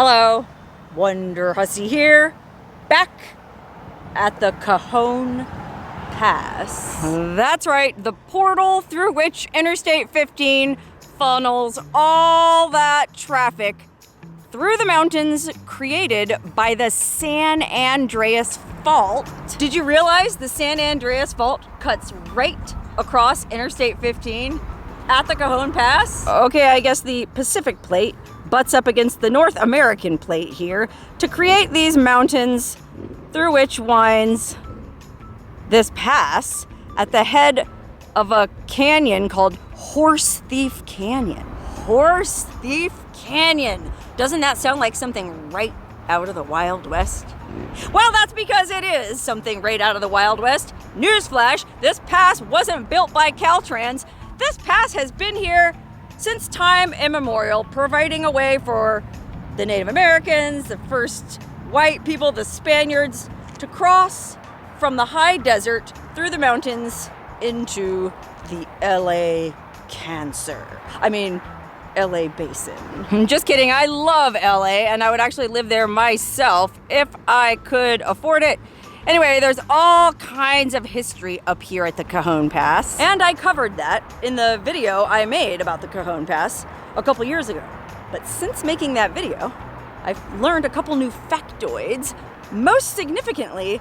Hello, Wonderhussy here, back at the Cajon Pass. That's right, the portal through which Interstate 15 funnels all that traffic through the mountains created by the San Andreas Fault. Did you realize the San Andreas Fault cuts right across Interstate 15 at the Cajon Pass? Okay, I guess the Pacific Plate butts up against the North American Plate here to create these mountains through which winds this pass at the head of a canyon called Horse Thief Canyon. Horse Thief Canyon. Doesn't that sound like something right out of the Wild West? Well, that's because it is something right out of the Wild West. Newsflash, this pass wasn't built by Caltrans. This pass has been here since time immemorial, providing a way for the Native Americans, the first white people, the Spaniards, to cross from the high desert through the mountains into the LA LA Basin. Just kidding, I love LA and I would actually live there myself if I could afford it. Anyway, there's all kinds of history up here at the Cajon Pass, and I covered that in the video I made about the Cajon Pass a couple years ago. But since making that video, I've learned a couple new factoids. Most significantly,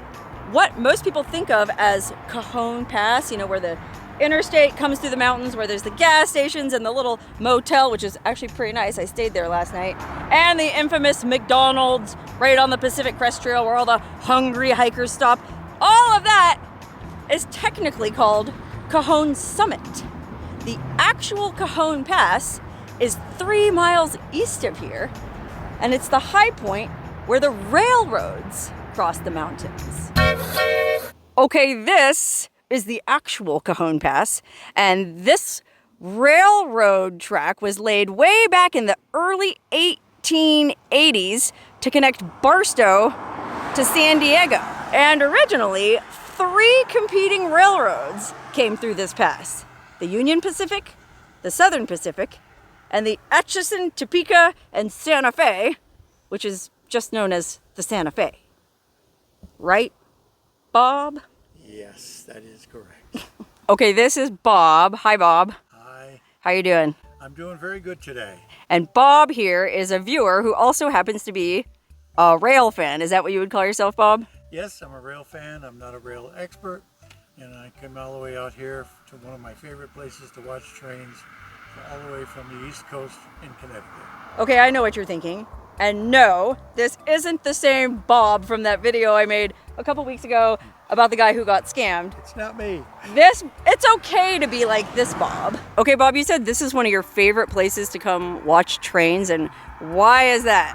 what most people think of as Cajon Pass, you know, where the interstate comes through the mountains, where there's the gas stations and the little motel, which is actually pretty nice. I stayed there last night. And the infamous McDonald's right on the Pacific Crest Trail where all the hungry hikers stop. All of that is technically called Cajon Summit. The actual Cajon Pass is 3 miles east of here, and it's the high point where the railroads cross the mountains. Okay, this is the actual Cajon Pass, and this railroad track was laid way back in the early 1880s to connect Barstow to San Diego. And originally, 3 competing railroads came through this pass: the Union Pacific, the Southern Pacific, and the Atchison, Topeka, and Santa Fe, which is just known as the Santa Fe. Right, Bob? Yes, that is correct. Okay, this is Bob. Hi, Bob. Hi. How you doing? I'm doing very good today. And Bob here is a viewer who also happens to be a rail fan. Is that what you would call yourself, Bob? Yes, I'm a rail fan. I'm not a rail expert. And I came all the way out here to one of my favorite places to watch trains, all the way from the East Coast in Connecticut. Okay, I know what you're thinking. And no, this isn't the same Bob from that video I made a couple weeks ago about the guy who got scammed. It's not me. It's okay to be like this Bob. Okay, Bob, you said this is one of your favorite places to come watch trains, and why is that?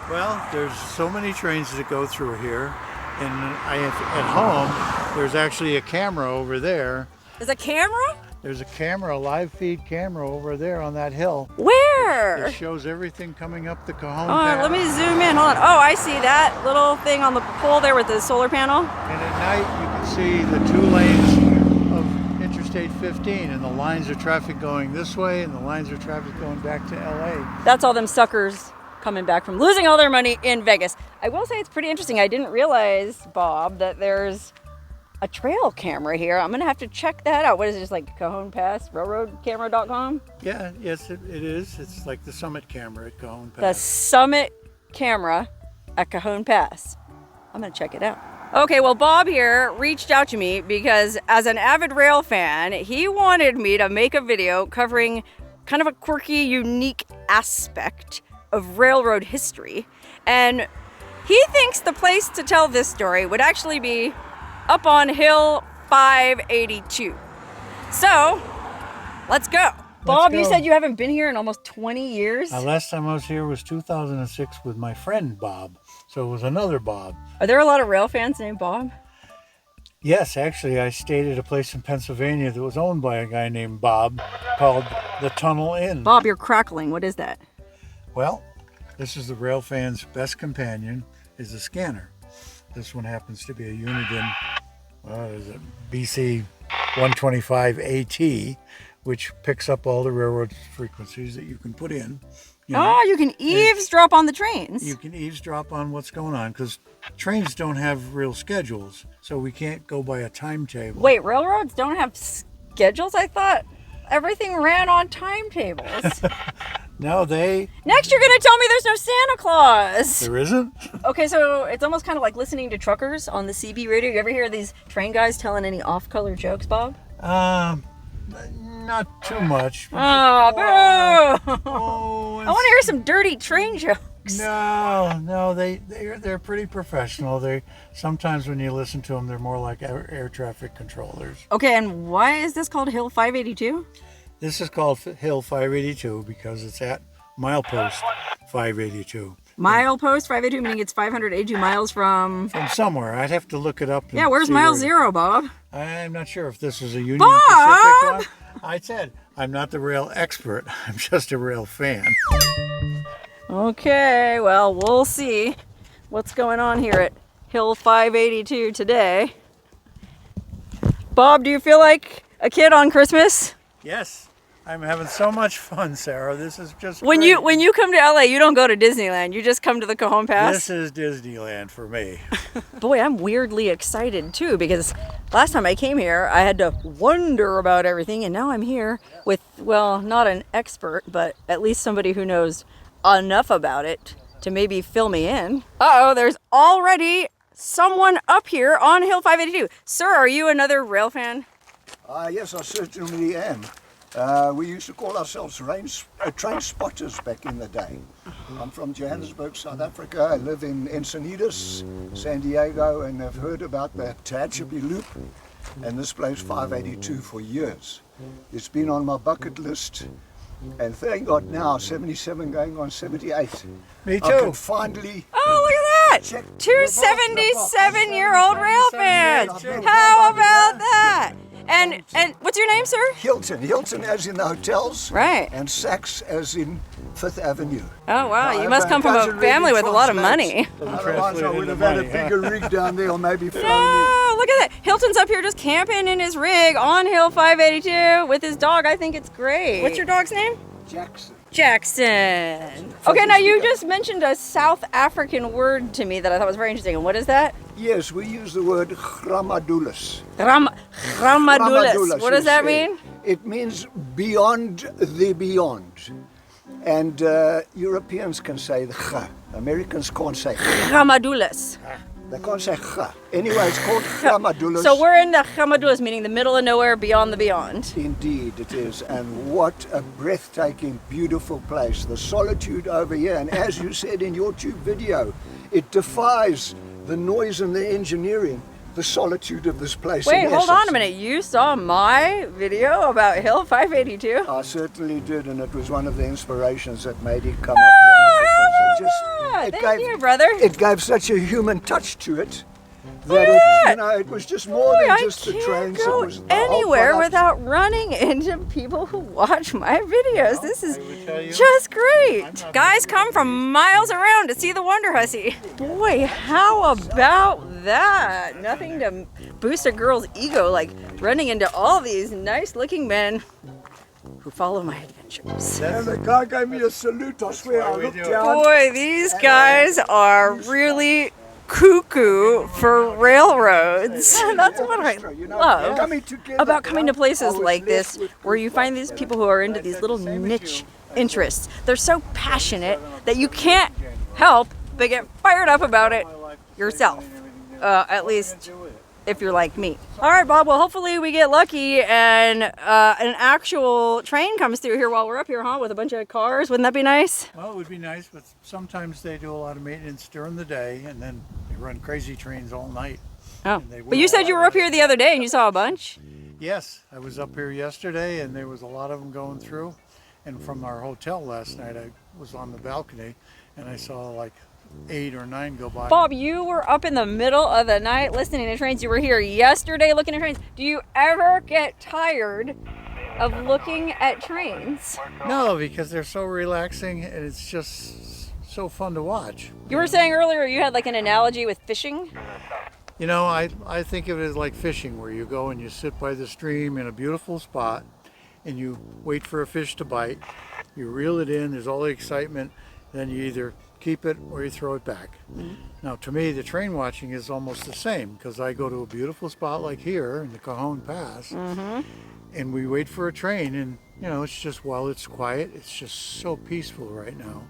Well, there's so many trains that go through here, and at home, there's actually a camera over there. There's a camera? There's a camera, a live feed camera over there on that hill. Where? It shows everything coming up the Cajon Oh, Pass. let me zoom in. Hold on. Oh, I see that little thing on the pole there with the solar panel. And at night, you can see the 2 lanes of Interstate 15 and the lines of traffic going this way and the lines of traffic going back to LA. That's all them suckers coming back from losing all their money in Vegas. I will say it's pretty interesting. I didn't realize, Bob, that there's a trail camera here. I'm gonna have to check that out. What is it, just like Cajon Pass, railroadcamera.com? Yeah, yes, it is. It's like the summit camera at Cajon Pass. The summit camera at Cajon Pass. I'm gonna check it out. Okay, well, Bob here reached out to me because as an avid rail fan, he wanted me to make a video covering kind of a quirky, unique aspect of railroad history. And he thinks the place to tell this story would actually be up on Hill 582. So, let's go. Bob, you said you haven't been here in almost 20 years? Last time I was here was 2006 with my friend Bob. So it was another Bob. Are there a lot of rail fans named Bob? Yes, actually, I stayed at a place in Pennsylvania that was owned by a guy named Bob called the Tunnel Inn. Bob, you're crackling. What is that? Well, this is the rail fan's best companion, is a scanner. This one happens to be a Uniden, is it BC 125 AT, which picks up all the railroad frequencies that you can put in You know? Oh, you can eavesdrop on the trains. You can eavesdrop on what's going on because trains don't have real schedules, so we can't go by a timetable. Wait, railroads don't have schedules? I thought everything ran on timetables. No, they... Next, you're going to tell me there's no Santa Claus. There isn't? Okay, so it's almost kind of like listening to truckers on the CB radio. You ever hear these train guys telling any off-color jokes, Bob? Not too much. Oh, boo! Oh, I want to hear some dirty train jokes. No, they're pretty professional. They sometimes when you listen to them, they're more like air traffic controllers. Okay, and why is this called Hill 582? This is called Hill 582 because it's at milepost 582. Milepost 582, meaning it's 582 miles from... From somewhere. I'd have to look it up. Yeah, where's mile zero, Bob? I'm not sure if this is a Union Bob! Pacific one. I said, I'm not the rail expert. I'm just a rail fan. Okay, well, we'll see what's going on here at Hill 582 today. Bob, do you feel like a kid on Christmas? Yes. I'm having so much fun, Sarah. This is just when great. you come to LA, you don't go to Disneyland. You just come to the Cajon Pass. This is Disneyland for me. Boy, I'm weirdly excited too because last time I came here, I had to wonder about everything, and now I'm here with, well, not an expert, but at least somebody who knows enough about it to maybe fill me in. Uh-oh, there's already someone up here on Hill 582. Sir, are you another rail fan? Yes, I certainly am. We used to call ourselves train spotters back in the day. I'm from Johannesburg, South Africa. I live in Encinitas, San Diego, and I've heard about the Tehachapi Loop and this place 582 for years. It's been on my bucket list, and thank God now, 77 going on 78. Me too. I can finally... Oh, look at that! Two 77-year-old rail fans! How about that? And what's your name, sir? Hilton. Hilton as in the hotels. Right. And Saks as in Fifth Avenue. Oh, wow. Now, You must come from a family with a lot of money. Otherwise, I would have had a bigger rig down there, or maybe flown in. Oh, look at that. Hilton's up here just camping in his rig on Hill 582 with his dog. I think it's great. What's your dog's name? Jackson. Jackson. Okay, now you just mentioned a South African word to me that I thought was very interesting. And what is that? Yes, we use the word gramadulas. Gramadulas. What does that mean? It means beyond the beyond. And Europeans can say the ch. Americans can't say ch. Gramadulas. They can't say ch. Anyway, it's called gramadulas. So we're in the gramadulas, meaning the middle of nowhere, beyond the beyond. Indeed it is, and what a breathtaking, beautiful place. The solitude over here, and as you said in your tube video, it defies the noise and the engineering, the solitude of this place. Wait, in hold on a essence. minute. You saw my video about Hill 582? I certainly did, and it was one of the inspirations that made it come up here. Thank you, brother. It gave such a human touch to it that it was just more than just the trains. I can't It was go the whole anywhere product. without running into people who watch my videos. This is just great. Guys come from miles around to see the Wonderhussy. Boy, how about that? Nothing to boost a girl's ego like running into all these nice-looking men who follow my adventures. And the guy gave me a salute, I swear. I looked down. Boy, these guys are really cuckoo for railroads. That's what I love about coming to places like this, where you find these people who are into these little niche interests. They're so passionate that you can't help but get fired up about it yourself, at least if you're like me. All right, Bob, well, hopefully we get lucky and an actual train comes through here while we're up here, huh, with a bunch of cars. Wouldn't that be nice? Well, it would be nice, but sometimes they do a lot of maintenance during the day, and then they run crazy trains all night. Oh, but you said you were up here the other day and you saw a bunch? Yes, I was up here yesterday, and there was a lot of them going through. And from our hotel last night, I was on the balcony, and I saw like 8 or 9 go by. Bob, you were up in the middle of the night listening to trains. You were here yesterday looking at trains. Do you ever get tired of looking at trains? No, because they're so relaxing, and it's just so fun to watch. You were saying earlier you had like an analogy with fishing. You know, I think of it as like fishing, where you go and you sit by the stream in a beautiful spot, and you wait for a fish to bite. You reel it in, there's all the excitement, then you either keep it or you throw it back. Now to me, the train watching is almost the same, because I go to a beautiful spot like here in the Cajon Pass, and we wait for a train, and you know, it's just, while it's quiet, it's just so peaceful right now.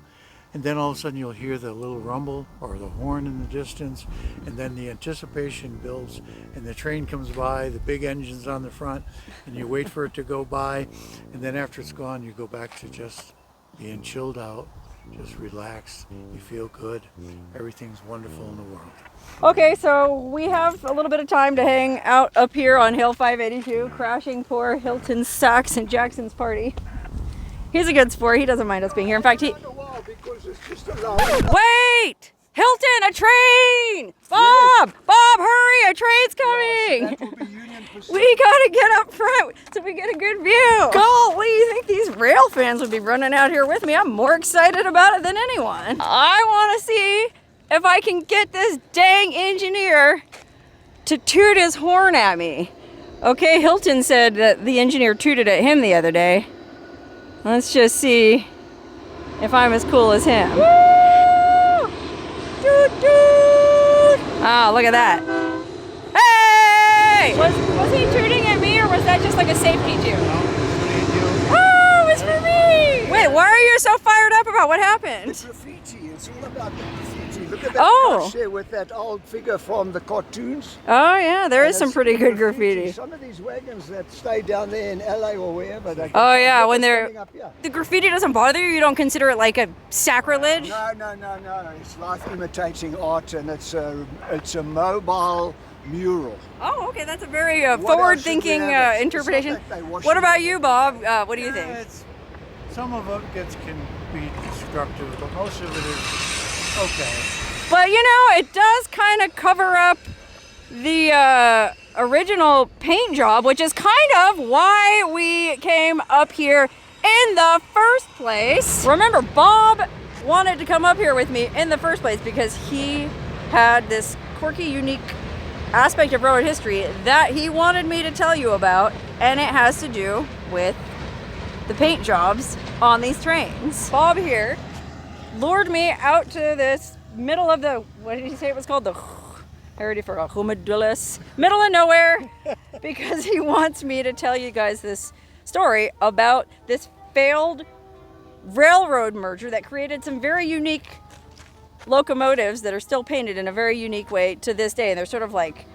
And then all of a sudden you'll hear the little rumble or the horn in the distance, and then the anticipation builds, and the train comes by, the big engine's on the front, and you wait for it to go by, and then after it's gone, you go back to just being chilled out, just relaxed, you feel good, everything's wonderful in the world. Okay, so we have a little bit of time to hang out up here on Hill 582, crashing poor Hilton Sachs and Jackson's party. He's a good sport, he doesn't mind us being here. In fact, he... Because it's just a line. Wait! Hilton, a train! Bob! Bob, hurry! A train's coming! That will be Union Pacific. We gotta get up front so we get a good view. Golly, you think these rail fans would be running out here with me? I'm more excited about it than anyone. I want to see if I can get this dang engineer to toot his horn at me. Okay, Hilton said that the engineer tooted at him the other day. Let's just see if I'm as cool as him. Woo! Toot toot! Oh, look at that. Hey! Was he tooting at me, or was that just like a safety toot? Oh, it's for me! Wait, why are you so fired up about what happened? It's graffiti. It's all about the graffiti. Look at that crochet with that old figure from the cartoons. Oh yeah, there is And some it's pretty good graffiti. Some of these wagons that stay down there in LA or wherever. Oh yeah, when they're... standing up here. The graffiti doesn't bother you? You don't consider it like a sacrilege? No. It's life imitating art, and it's a mobile mural. Oh, okay, that's a very What else forward-thinking should we have? It's interpretation. not like they wash What it about in. you, Bob? What do you think? Some of it can be destructive, but most of it is okay. But you know, it does kind of cover up the original paint job, which is kind of why we came up here in the first place. Remember, Bob wanted to come up here with me in the first place because he had this quirky, unique aspect of railroad history that he wanted me to tell you about, and it has to do with the paint jobs on these trains. Bob here lured me out to this middle of the, what did he say it was called? I already forgot. Middle of nowhere, because he wants me to tell you guys this story about this failed railroad merger that created some very unique locomotives that are still painted in a very unique way to this day. And they're sort of like,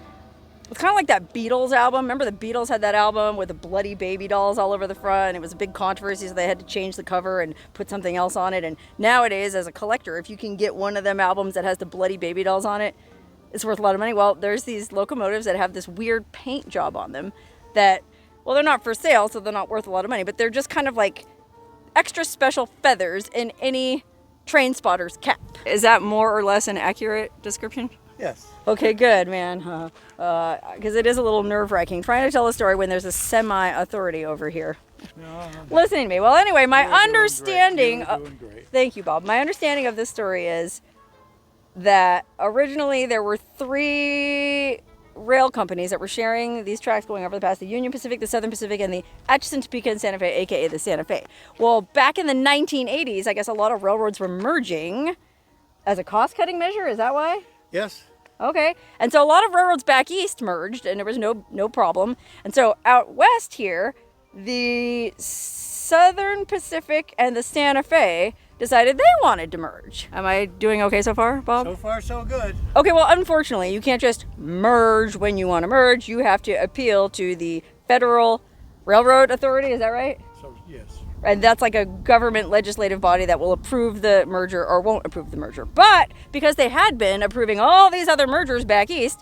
it's kind of like that Beatles album. Remember the Beatles had that album with the bloody baby dolls all over the front, and it was a big controversy, so they had to change the cover and put something else on it. And nowadays, as a collector, if you can get one of them albums that has the bloody baby dolls on it, it's worth a lot of money. Well, there's these locomotives that have this weird paint job on them that, well, they're not for sale, so they're not worth a lot of money, but they're just kind of like extra special feathers in any train spotter's cap. Is that more or less an accurate description? Yes. Okay, good, man. Because it is a little nerve-wracking trying to tell a story when there's a semi-authority over here listening to me. Well, anyway, my understanding... Thank you, Bob. My understanding of this story is that originally there were 3 rail companies that were sharing these tracks going over the pass: the Union Pacific, the Southern Pacific, and the Atchison, Topeka, and Santa Fe, aka the Santa Fe. Well, back in the 1980s, I guess a lot of railroads were merging as a cost-cutting measure. Is that why? Yes. Okay. And so a lot of railroads back east merged, and there was no problem. And so out west here, the Southern Pacific and the Santa Fe decided they wanted to merge. Am I doing okay so far, Bob? So far, so good. Okay, well, unfortunately, you can't just merge when you want to merge. You have to appeal to the Federal Railroad Authority. Is that right? So, yes. And that's like a government legislative body that will approve the merger or won't approve the merger. But because they had been approving all these other mergers back east,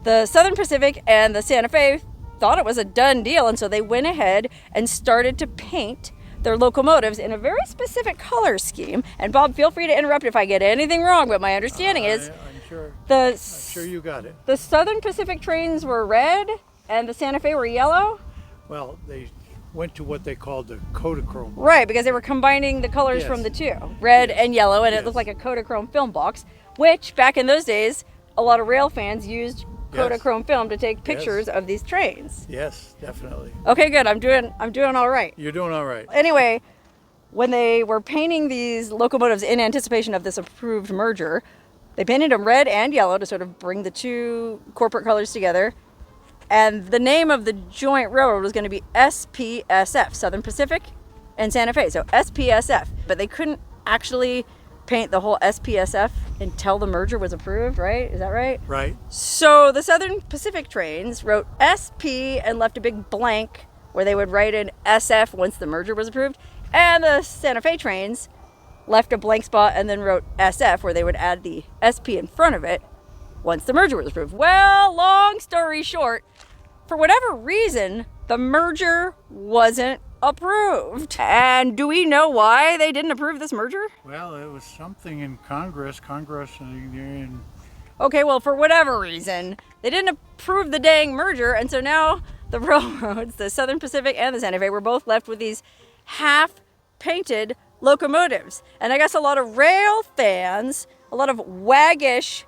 the Southern Pacific and the Santa Fe thought it was a done deal. And so they went ahead and started to paint their locomotives in a very specific color scheme. And Bob, feel free to interrupt if I get anything wrong, but my understanding is I'm sure you got it. The Southern Pacific trains were red and the Santa Fe were yellow? Well, they went to what they called the Kodachrome. Right, because they were combining the colors from the two, red and yellow, and it looked like a Kodachrome film box, which back in those days, a lot of rail fans used Kodachrome film to take pictures of these trains. Yes, definitely. Okay, good. I'm doing all right. You're doing all right. Anyway, when they were painting these locomotives in anticipation of this approved merger, they painted them red and yellow to sort of bring the two corporate colors together. And the name of the joint railroad was going to be SPSF, Southern Pacific and Santa Fe. So SPSF. But they couldn't actually paint the whole SPSF until the merger was approved, right? Is that right? Right. So the Southern Pacific trains wrote SP and left a big blank where they would write in SF once the merger was approved. And the Santa Fe trains left a blank spot and then wrote SF where they would add the SP in front of it once the merger was approved. Well, long story short, for whatever reason, the merger wasn't approved. And do we know why they didn't approve this merger? Well, it was something in Congress and Okay, well, for whatever reason, they didn't approve the dang merger, and so now the railroads, the Southern Pacific and the Santa Fe, were both left with these half-painted locomotives. And I guess a lot of rail fans, a lot of waggish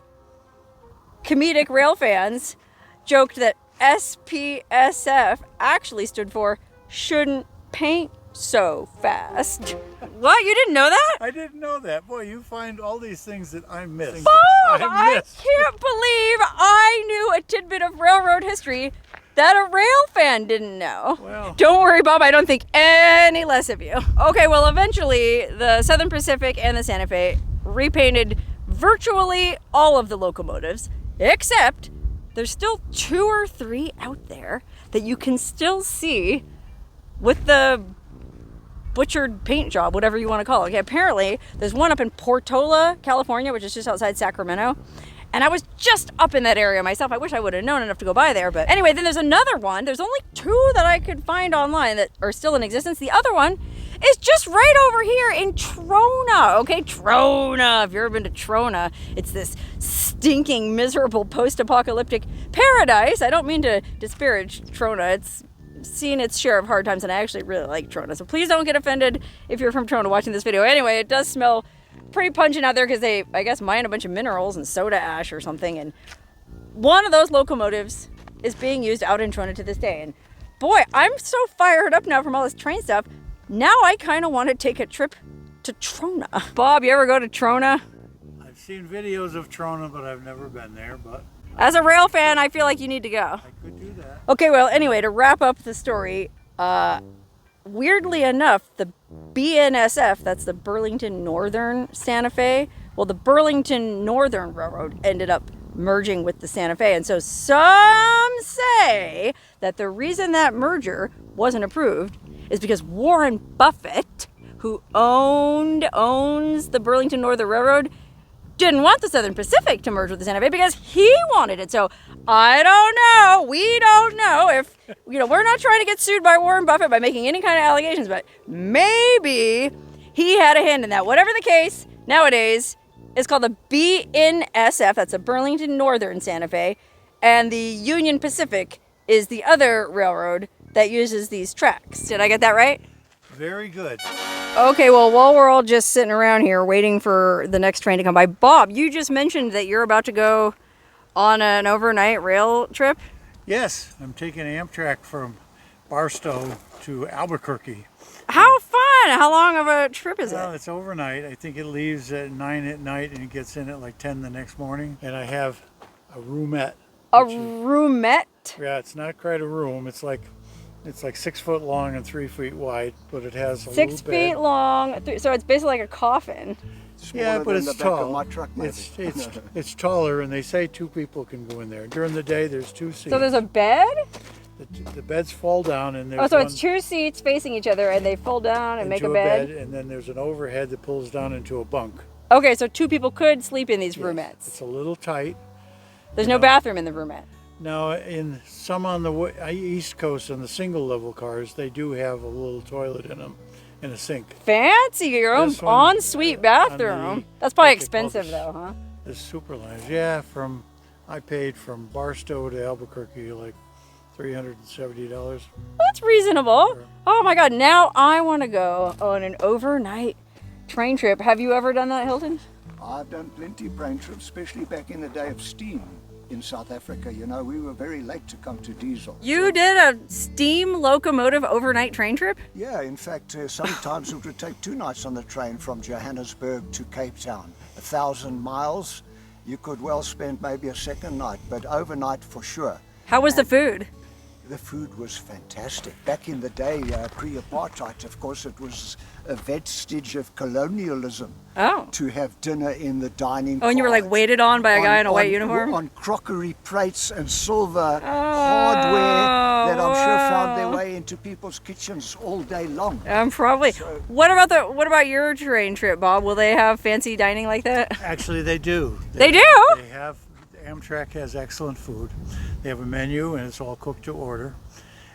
comedic rail fans joked that SPSF actually stood for shouldn't paint so fast. What? You didn't know that? I didn't know that. Boy, you find all these things that I missed. Bob, I can't believe I knew a tidbit of railroad history that a rail fan didn't know. Well, don't worry, Bob, I don't think any less of you. Okay, well, eventually the Southern Pacific and the Santa Fe repainted virtually all of the locomotives, except there's still 2 or 3 out there that you can still see with the butchered paint job, whatever you want to call it. Okay, apparently, there's one up in Portola, California, which is just outside Sacramento. And I was just up in that area myself. I wish I would have known enough to go by there. But anyway, then there's another one. There's only 2 that I could find online that are still in existence. The other one is just right over here in Trona. Okay, Trona. If you've ever been to Trona, it's this stinking, miserable, post-apocalyptic paradise. I don't mean to disparage Trona. It's seen its share of hard times, and I actually really like Trona. So please don't get offended if you're from Trona watching this video. Anyway, it does smell pretty pungent out there because they, I guess, mine a bunch of minerals and soda ash or something. And one of those locomotives is being used out in Trona to this day. And boy, I'm so fired up now from all this train stuff. Now I kind of want to take a trip to Trona. Bob, you ever go to Trona? I've seen videos of Trona, but I've never been there. But as a rail fan, I feel like you need to go. I could do that. Okay, well, anyway, to wrap up the story, weirdly enough, the BNSF, that's the Burlington Northern Santa Fe, well, the Burlington Northern Railroad ended up merging with the Santa Fe. And so some say that the reason that merger wasn't approved is because Warren Buffett, who owns the Burlington Northern Railroad, didn't want the Southern Pacific to merge with the Santa Fe because he wanted it. So I don't know. We don't know if, we're not trying to get sued by Warren Buffett by making any kind of allegations, but maybe he had a hand in that. Whatever the case, nowadays, it's called the BNSF. That's the Burlington Northern Santa Fe. And the Union Pacific is the other railroad that uses these tracks. Did I get that right? Very good. Okay, well, while we're all just sitting around here waiting for the next train to come by, Bob, you just mentioned that you're about to go on an overnight rail trip? Yes, I'm taking Amtrak from Barstow to Albuquerque. How fun! How long of a trip is Well, it? it's overnight. I think it leaves at 9 at night and it gets in at like 10 the next morning. And I have a roomette. A roomette? Yeah, it's not quite a room. It's like 6 foot long and 3 feet wide, but it has a 6 little feet bed. long, so it's basically like a coffin. Yeah, but it's tall. My truck, maybe. It's taller, and they say 2 people can go in there. During the day, there's 2 seats. So there's a bed? The beds fall down, and there's Oh, so one, it's 2 seats facing each other, and they fold down and make a into bed? and then there's an overhead that pulls down into a bunk. Okay, so 2 people could sleep in these roomettes. It's a little tight. There's no bathroom in the roomette. Now, in some on the East Coast, on the single level cars, they do have a little toilet in them and a sink. Fancy, your own This one, ensuite bathroom. That's probably expensive though, huh? The super lounge, yeah. I paid from Barstow to Albuquerque like $370. That's reasonable. Oh my God, now I want to go on an overnight train trip. Have you ever done that, Hilton? I've done plenty of train trips, especially back in the day of steam. in South Africa. You know, we were very late to come to diesel. You did a steam locomotive overnight train trip? Yeah, in fact, sometimes it would take 2 nights on the train from Johannesburg to Cape Town. 1,000 miles, you could well spend maybe a second night, but overnight for sure. How was the food? The food was fantastic. Back in the day, pre-apartheid, of course, it was a vestige of colonialism to have dinner in the dining Oh, and you were like car waited on by a guy in a white uniform? on crockery plates and silver hardware that I'm sure found their way into people's kitchens all day long. Probably. What about your train trip, Bob? Will they have fancy dining like that? Actually, they do. They do? They have. Amtrak has excellent food. They have a menu and it's all cooked to order.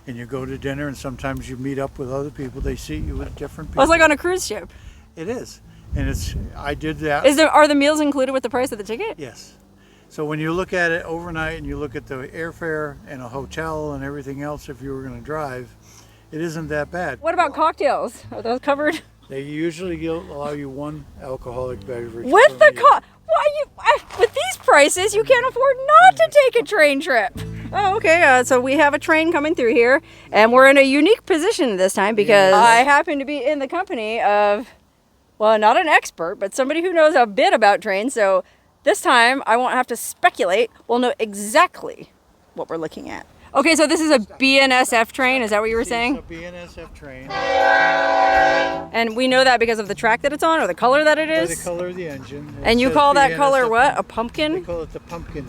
And you go to dinner and sometimes you meet up with other people. They seat you with different people. Oh, it's like on a cruise ship. It is. And I did that. Are the meals included with the price of the ticket? Yes. So when you look at it overnight and you look at the airfare and a hotel and everything else, if you were going to drive, it isn't that bad. What about cocktails? Are those covered? They usually allow you 1 alcoholic beverage. With the with these prices, you can't afford not to take a train trip. Oh, okay. So we have a train coming through here, and we're in a unique position this time because I happen to be in the company of, well, not an expert, but somebody who knows a bit about trains. So this time I won't have to speculate. We'll know exactly what we're looking at. Okay, so this is a BNSF train. Is that what you were saying? It's a BNSF train. And we know that because of the track that it's on or the color that it By is? the color of the engine. And you call that color what? A pumpkin? They call it the pumpkin.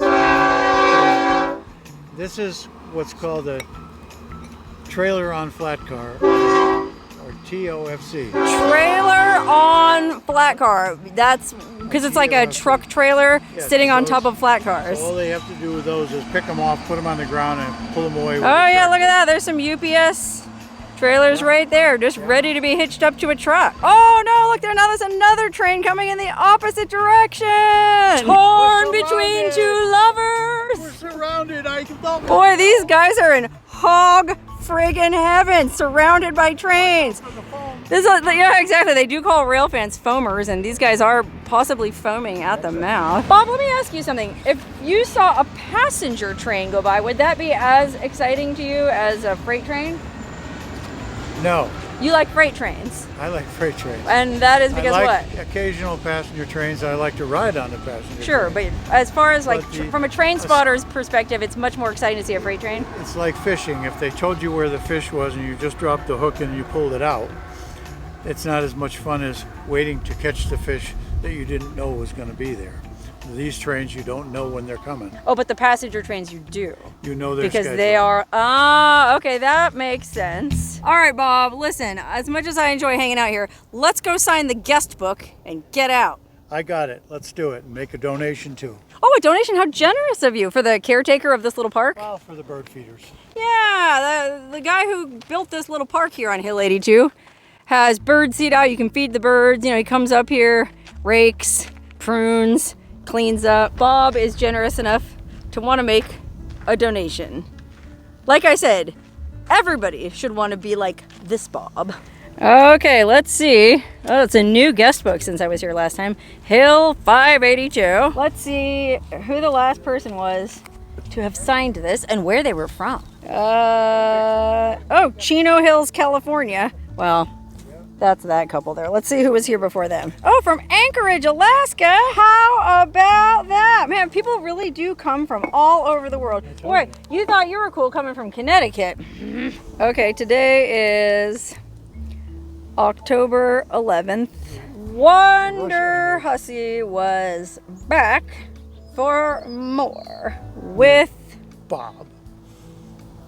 This is what's called a trailer on flat car, or TOFC. Trailer on flat car. That's because it's like a truck trailer sitting on top of flat cars. So all they have to do with those is pick them off, put them on the ground, and pull them away. Oh yeah, look at that. There's some UPS trailers right there, just ready to be hitched up to a truck. Oh no, look there, now there's another train coming in the opposite direction. Torn between 2 lovers. We're surrounded. I thought. Boy, these guys are in hog friggin' heaven, surrounded by trains. Yeah, exactly. They do call railfans foamers, and these guys are possibly foaming at the mouth. Bob, let me ask you something. If you saw a passenger train go by, would that be as exciting to you as a freight train? No. You like freight trains. I like freight trains. And that is because I like what? Occasional passenger trains. I like to ride on the passenger Sure, train. but as far as like But from a train spotter's perspective, it's much more exciting to see a freight train. It's like fishing. If they told you where the fish was and you just dropped the hook and you pulled it out, it's not as much fun as waiting to catch the fish that you didn't know was going to be there. These trains, you don't know when they're coming. Oh, but the passenger trains you do. You know their because schedule. they are, okay, that makes sense. All right, Bob, listen, as much as I enjoy hanging out here, let's go sign the guest book and get out. I got it. Let's do it and make a donation too. Oh, a donation? How generous of you for the caretaker of this little park. Well, for the bird feeders. Yeah, the guy who built this little park here on Hill 82 has bird seed out. You can feed the birds. You know, he comes up here, rakes, prunes, cleans up. Bob is generous enough to want to make a donation. Like I said, everybody should want to be like this Bob. Okay, let's see. Oh, it's a new guest book since I was here last time. Hill 582. Let's see who the last person was to have signed this and where they were from. Oh, Chino Hills, California. Well, that's that couple there. Let's see who was here before them. Oh, from Anchorage, Alaska. How about that? Man, people really do come from all over the world. Boy, you thought you were cool coming from Connecticut. Okay, today is October 11th. Wonderhussy was back for more with Bob.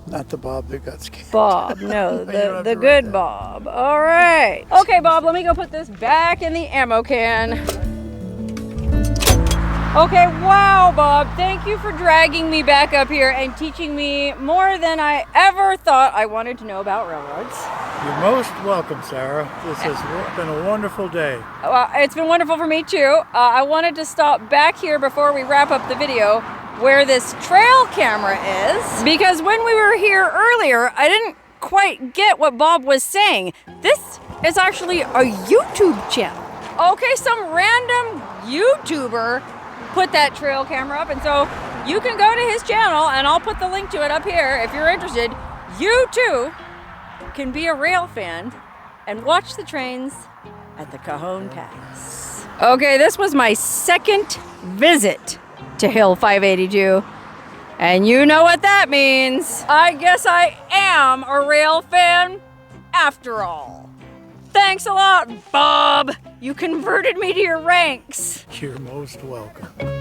Not the Bob that got scared. Bob, no, You don't have the to write good that. Bob. All right. Okay, Bob, let me go put this back in the ammo can. Okay, wow, Bob, thank you for dragging me back up here and teaching me more than I ever thought I wanted to know about railroads. You're most welcome, Sarah. This has been a wonderful day. It's been wonderful for me too. I wanted to stop back here before we wrap up the video where this trail camera is, because when we were here earlier, I didn't quite get what Bob was saying. This is actually a YouTube channel. Okay, some random YouTuber put that trail camera up, and so you can go to his channel, and I'll put the link to it up here if you're interested. You too can be a rail fan and watch the trains at the Cajon Pass. Okay, this was my second visit to Hill 582, and you know what that means. I guess I am a rail fan after all. Thanks a lot, Bob. You converted me to your ranks. You're most welcome.